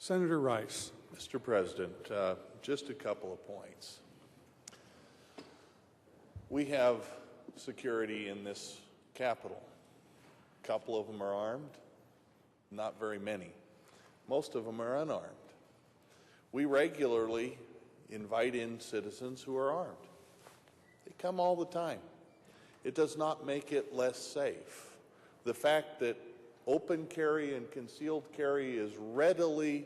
Senator Rice. Mr. President, just a couple of points. We have security in this Capitol. A couple of them are armed, not very many. Most of them are unarmed. We regularly invite in citizens who are armed. They come all the time. It does not make it less safe. The fact that open carry and concealed carry is readily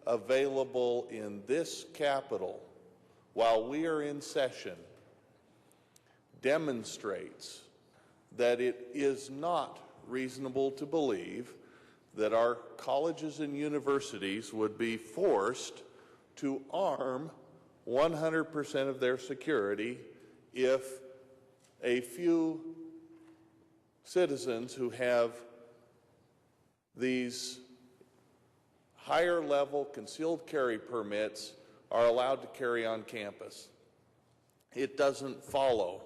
available in this Capitol while we are in session demonstrates that it is not reasonable to believe that our colleges and universities would be forced to arm 100% of their security if a few citizens who have these higher level concealed carry permits are allowed to carry on campus. It doesn't follow.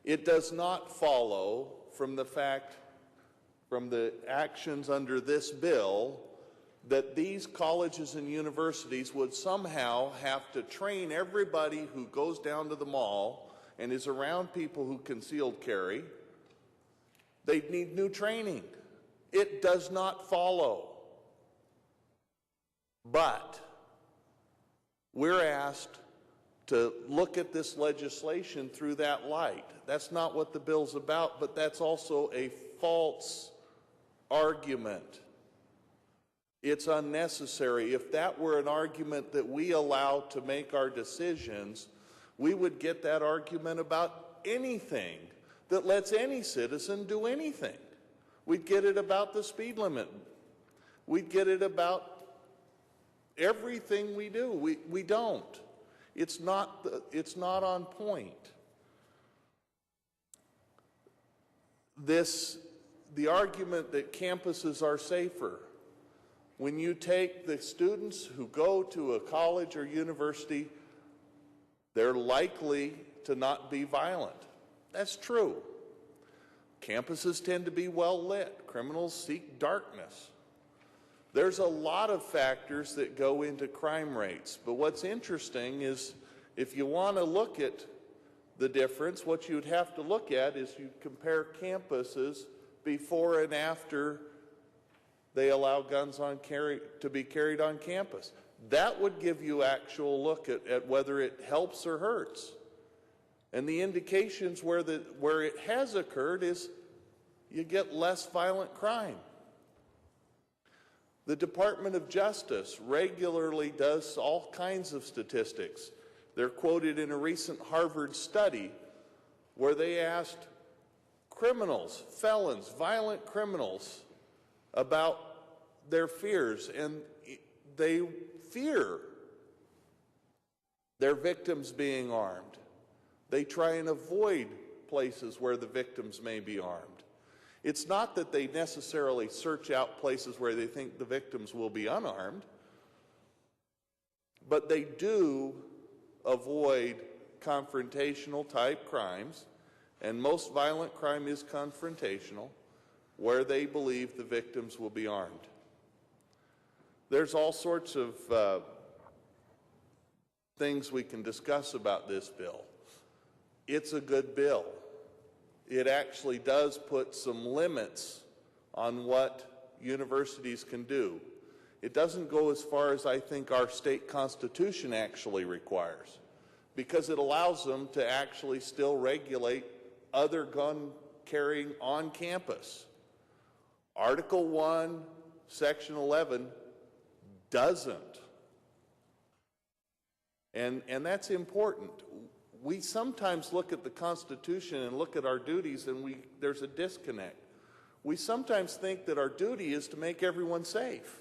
It does not follow from the fact, from the actions under this bill, that these colleges and universities would somehow have to train everybody who goes down to the mall and is around people who concealed carry. They'd need new training. It does not follow. But we're asked to look at this legislation through that light. That's not what the bill's about, but that's also a false argument. It's unnecessary. If that were an argument that we allow to make our decisions, we would get that argument about anything that lets any citizen do anything. We'd get it about the speed limit. We'd get it about everything we do. We don't. It's not on point. The argument that campuses are safer. When you take the students who go to a college or university, they're likely to not be violent. That's true. Campuses tend to be well lit. Criminals seek darkness. There's a lot of factors that go into crime rates. But what's interesting is if you want to look at the difference, what you'd have to look at is you compare campuses before and after they allow guns to be carried on campus. That would give you actual look at whether it helps or hurts. And the indications where it has occurred is you get less violent crime. The Department of Justice regularly does all kinds of statistics. They're quoted in a recent Harvard study where they asked criminals, felons, violent criminals, about their fears, and they fear their victims being armed. They try and avoid places where the victims may be armed. It's not that they necessarily search out places where they think the victims will be unarmed, but they do avoid confrontational type crimes, and most violent crime is confrontational, where they believe the victims will be armed. There's all sorts of things we can discuss about this bill. It's a good bill. It actually does put some limits on what universities can do. It doesn't go as far as I think our state constitution actually requires, because it allows them to actually still regulate other gun carrying on campus. Article 1, Section 11 doesn't. And that's important. We sometimes look at the Constitution and look at our duties and there's a disconnect. We sometimes think that our duty is to make everyone safe.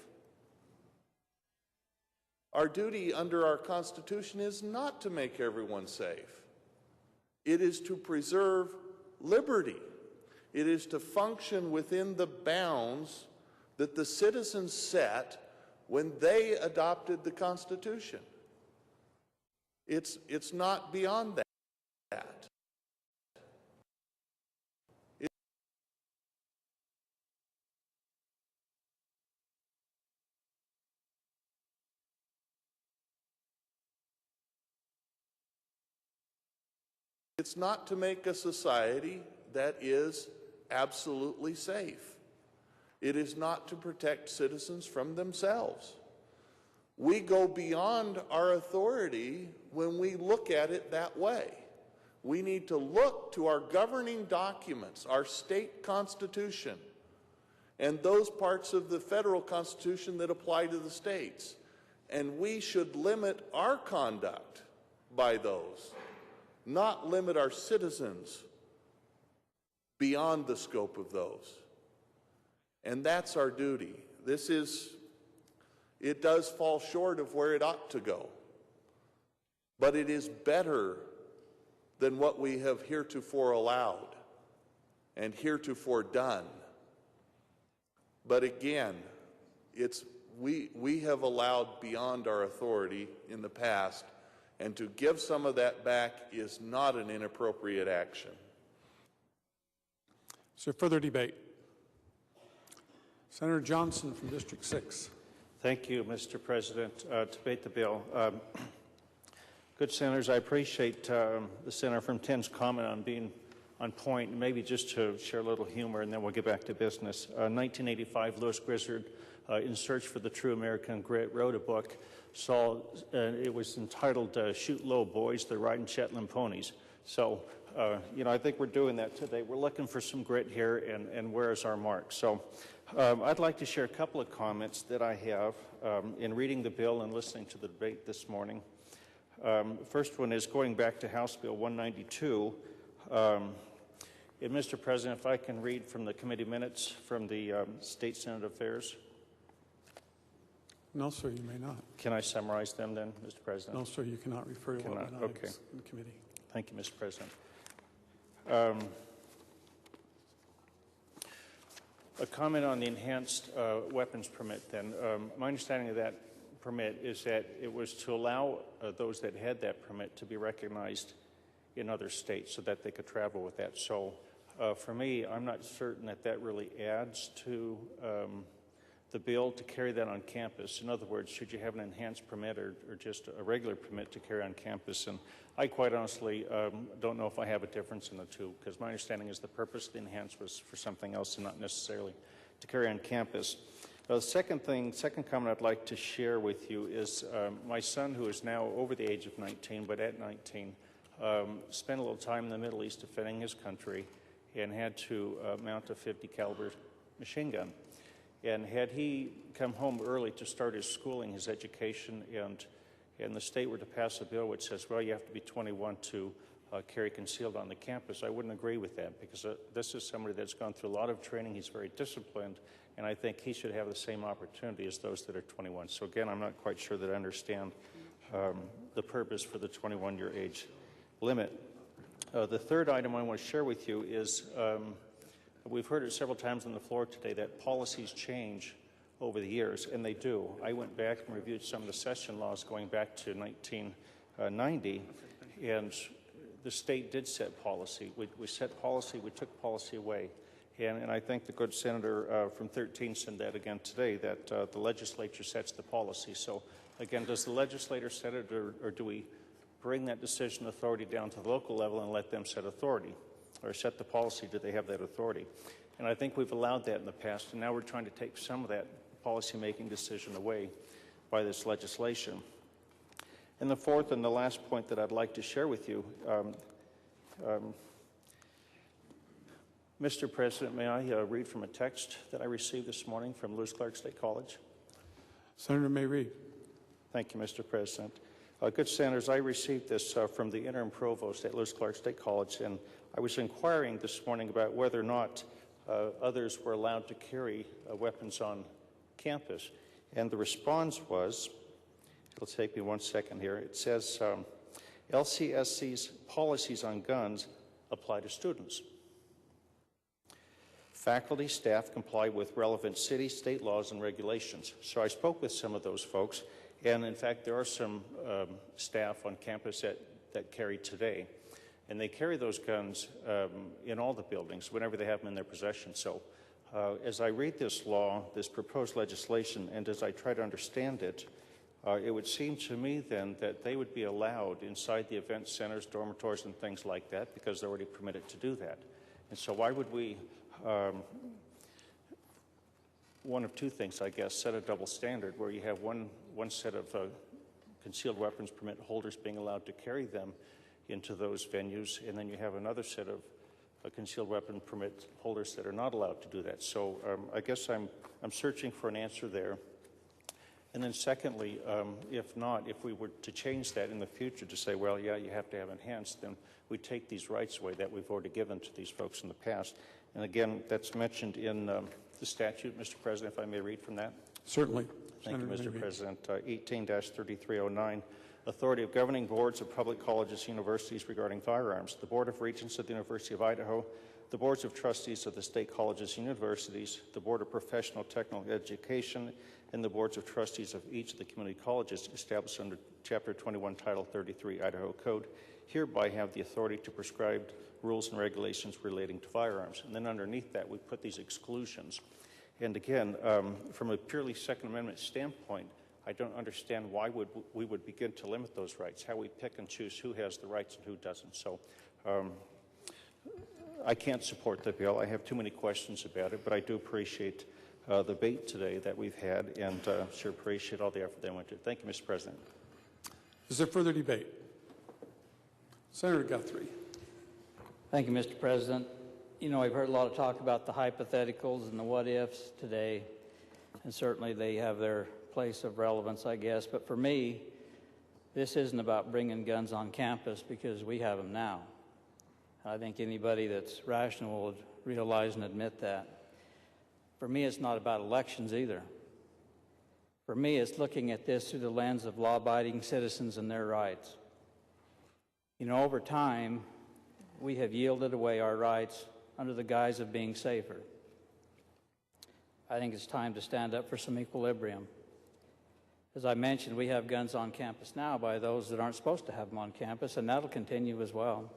Our duty under our Constitution is not to make everyone safe. It is to preserve liberty. It is to function within the bounds that the citizens set when they adopted the Constitution. It's not beyond that. It's not to make a society that is absolutely safe. It is not to protect citizens from themselves. We go beyond our authority when we look at it that way. We need to look to our governing documents, our state constitution, and those parts of the federal constitution that apply to the states. And we should limit our conduct by those, not limit our citizens beyond the scope of those. And that's our duty. It does fall short of where it ought to go, but it is better than what we have heretofore allowed and heretofore done. But again, we have allowed beyond our authority in the past, and to give some of that back is not an inappropriate action. Is there further debate? Senator Johnson from District 6. Thank you, Mr. President. To debate the bill. Good senators, I appreciate the senator from 10's comment on being on point. Maybe just to share a little humor, and then we'll get back to business. 1985, Louis Grizzard, in search for the true American grit, wrote a book. It was entitled "Shoot Low, Boys, They're Riding Shetland Ponies." So, I think we're doing that today. We're looking for some grit here, and where is our mark? So, I'd like to share a couple of comments that I have in reading the bill and listening to the debate this morning. First one is going back to House Bill 192. And Mr. President, if I can read from the committee minutes from the State Senate Affairs. No, sir, you may not. Can I summarize them then, Mr. President? No, sir, you cannot refer to what went on Okay. in committee. Thank you, Mr. President. A comment on the enhanced weapons permit then. My understanding of that permit is that it was to allow those that had that permit to be recognized in other states so that they could travel with that. So for me, I'm not certain that that really adds to the bill to carry that on campus. In other words, should you have an enhanced permit or just a regular permit to carry on campus? And I quite honestly don't know if I have a difference in the two, because my understanding is the purpose of the enhanced was for something else and not necessarily to carry on campus. The second comment I'd like to share with you is my son, who is now over the age of 19, but at 19, spent a little time in the Middle East defending his country and had to mount a .50 caliber machine gun. And had he come home early to start his schooling, his education, and the state were to pass a bill which says, well, you have to be 21 to carry concealed on the campus, I wouldn't agree with that, because this is somebody that's gone through a lot of training. He's very disciplined, and I think he should have the same opportunity as those that are 21. So again, I'm not quite sure that I understand the purpose for the 21-year age limit. The third item I want to share with you is we've heard it several times on the floor today that policies change over the years, and they do. I went back and reviewed some of the session laws going back to 1990, and the state did set policy. We set policy, we took policy away. And I think the good senator from 13 said that again today, that the legislature sets the policy. So again, does the legislator set it, or do we bring that decision authority down to the local level and let them set authority? Or set the policy, do they have that authority? And I think we've allowed that in the past, and now we're trying to take some of that policy-making decision away by this legislation. And the fourth and the last point that I'd like to share with you, Mr. President, may I read from a text that I received this morning from Lewis Clark State College? Senator may read. Thank you, Mr. President. Good senators, I received this from the interim provost at Lewis Clark State College, and I was inquiring this morning about whether or not others were allowed to carry weapons on campus. And the response was, it'll take me 1 second here, it says, LCSC's policies on guns apply to students. Faculty, staff comply with relevant city, state laws and regulations. So I spoke with some of those folks, and in fact there are some staff on campus that carry today. And they carry those guns in all the buildings whenever they have them in their possession. So as I read this law, this proposed legislation, and as I try to understand it, it would seem to me then that they would be allowed inside the event centers, dormitories, and things like that because they're already permitted to do that. And so why would we, one of two things, I guess, set a double standard where you have one set of concealed weapons permit holders being allowed to carry them into those venues, and then you have another set of concealed weapon permit holders that are not allowed to do that. So I guess I'm searching for an answer there. And then secondly, if not, if we were to change that in the future to say, well, yeah, you have to have enhanced, then we take these rights away that we've already given to these folks in the past. And again, that's mentioned in the statute, Mr. President, if I may read from that. Certainly. Thank you, Senator Mr. Mayhew. President. 18-3309, authority of governing boards of public colleges and universities regarding firearms. The Board of Regents of the University of Idaho, the Boards of Trustees of the state colleges and universities, the Board of Professional Technical Education, and the Boards of Trustees of each of the community colleges established under Chapter 21, Title 33, Idaho Code, hereby have the authority to prescribe rules and regulations relating to firearms. And then underneath that, we put these exclusions. And again, from a purely Second Amendment standpoint, I don't understand why we would begin to limit those rights, how we pick and choose who has the rights and who doesn't. So I can't support the bill. I have too many questions about it, but I do appreciate the debate today that we've had, and sure appreciate all the effort they went to. Thank you, Mr. President. Is there further debate? Senator Guthrie. Thank you, Mr. President. You know, I've heard a lot of talk about the hypotheticals and the what-ifs today, and certainly they have their place of relevance, I guess. But for me, this isn't about bringing guns on campus because we have them now. I think anybody that's rational would realize and admit that. For me, it's not about elections either. For me, it's looking at this through the lens of law-abiding citizens and their rights. You know, over time, we have yielded away our rights under the guise of being safer. I think it's time to stand up for some equilibrium. As I mentioned, we have guns on campus now by those that aren't supposed to have them on campus, and that'll continue as well.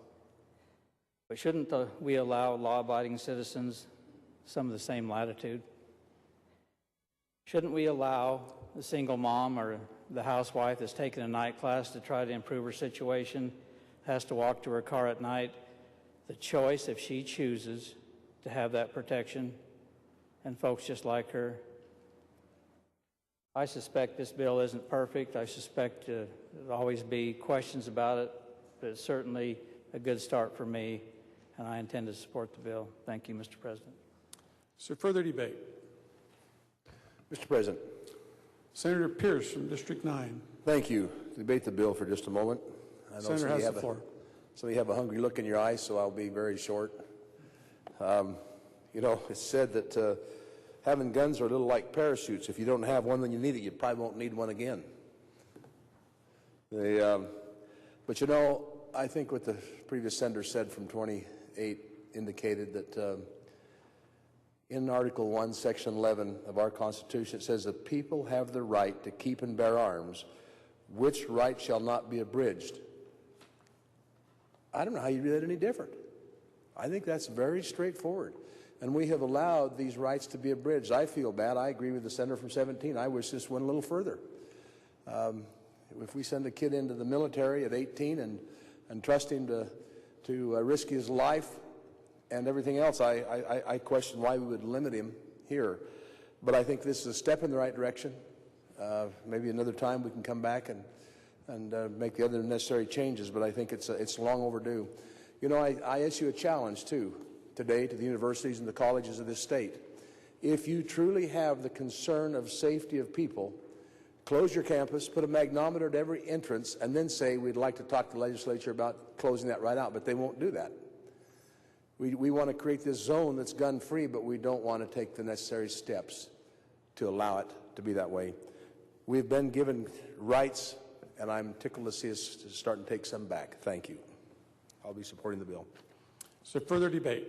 But shouldn't we allow law-abiding citizens some of the same latitude? Shouldn't we allow the single mom or the housewife that's taken a night class to try to improve her situation, has to walk to her car at night, the choice if she chooses to have that protection, and folks just like her? I suspect this bill isn't perfect. I suspect there'll always be questions about it, but it's certainly a good start for me, and I intend to support the bill. Thank you, Mr. President. Is there further debate? Mr. President. Senator Pierce from District 9. Thank you. Debate the bill for just a moment. I know Senator has the floor. Some of you have a hungry look in your eyes, so I'll be very short. You know, it's said that having guns are a little like parachutes. If you don't have one when you need it, you probably won't need one again. But you know, I think what the previous senator said from 28 indicated that in Article 1, Section 11 of our Constitution, it says that people have the right to keep and bear arms, which right shall not be abridged. I don't know how you do that any different. I think that's very straightforward. And we have allowed these rights to be abridged. I feel bad. I agree with the senator from 17. I wish this went a little further. If we send a kid into the military at 18 and trust him to risk his life and everything else, I question why we would limit him here. But I think this is a step in the right direction. Maybe another time we can come back and make the other necessary changes, but I think it's long overdue. You know, I issue a challenge, too, today to the universities and the colleges of this state. If you truly have the concern of safety of people, close your campus, put a magnometer at every entrance, and then say we'd like to talk to the legislature about closing that right out, but they won't do that. We want to create this zone that's gun-free, but we don't want to take the necessary steps to allow it to be that way. We've been given rights, and I'm tickled to see us starting to take some back. Thank you. I'll be supporting the bill. Is there further debate?